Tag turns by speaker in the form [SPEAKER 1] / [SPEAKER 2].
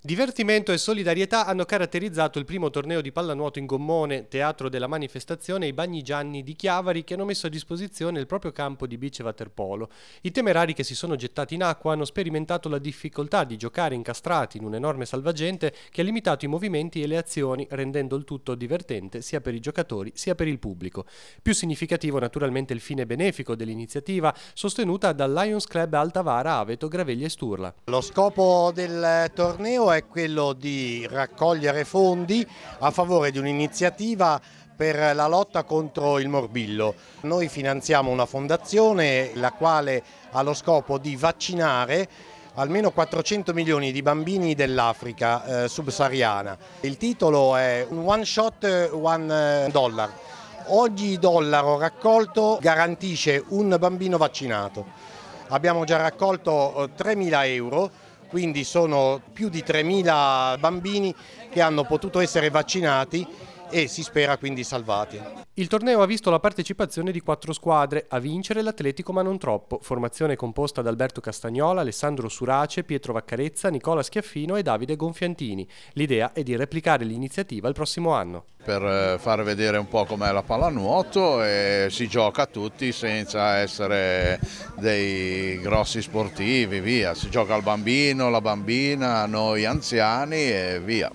[SPEAKER 1] Divertimento e solidarietà hanno caratterizzato il primo torneo di pallanuoto in gommone, teatro della manifestazione, i Bagni Gianni di Chiavari, che hanno messo a disposizione il proprio campo di beach waterpolo. I temerari che si sono gettati in acqua hanno sperimentato la difficoltà di giocare incastrati in un enorme salvagente che ha limitato i movimenti e le azioni, rendendo il tutto divertente sia per i giocatori sia per il pubblico. Più significativo naturalmente il fine benefico dell'iniziativa, sostenuta dal Lions Club Altavara, Aveto, Graveglia e Sturla.
[SPEAKER 2] Lo scopo del torneo è quello di raccogliere fondi a favore di un'iniziativa per la lotta contro il morbillo. Noi finanziamo una fondazione la quale ha lo scopo di vaccinare almeno 400 milioni di bambini dell'Africa subsahariana. Il titolo è One Shot, One Dollar. Ogni dollaro raccolto garantisce un bambino vaccinato. Abbiamo già raccolto 3.000 euro, quindi sono più di 3.000 bambini che hanno potuto essere vaccinati e si spera quindi salvati.
[SPEAKER 1] Il torneo ha visto la partecipazione di 4 squadre, a vincere l'Atletico ma non troppo, formazione composta da Alberto Castagnola, Alessandro Surace, Pietro Vaccarezza, Nicola Schiaffino e Davide Gonfiantini. L'idea è di replicare l'iniziativa il prossimo anno.
[SPEAKER 3] Per far vedere un po' com'è la pallanuoto e si gioca tutti senza essere dei grossi sportivi, via. Si gioca al bambino, la bambina, noi anziani e via.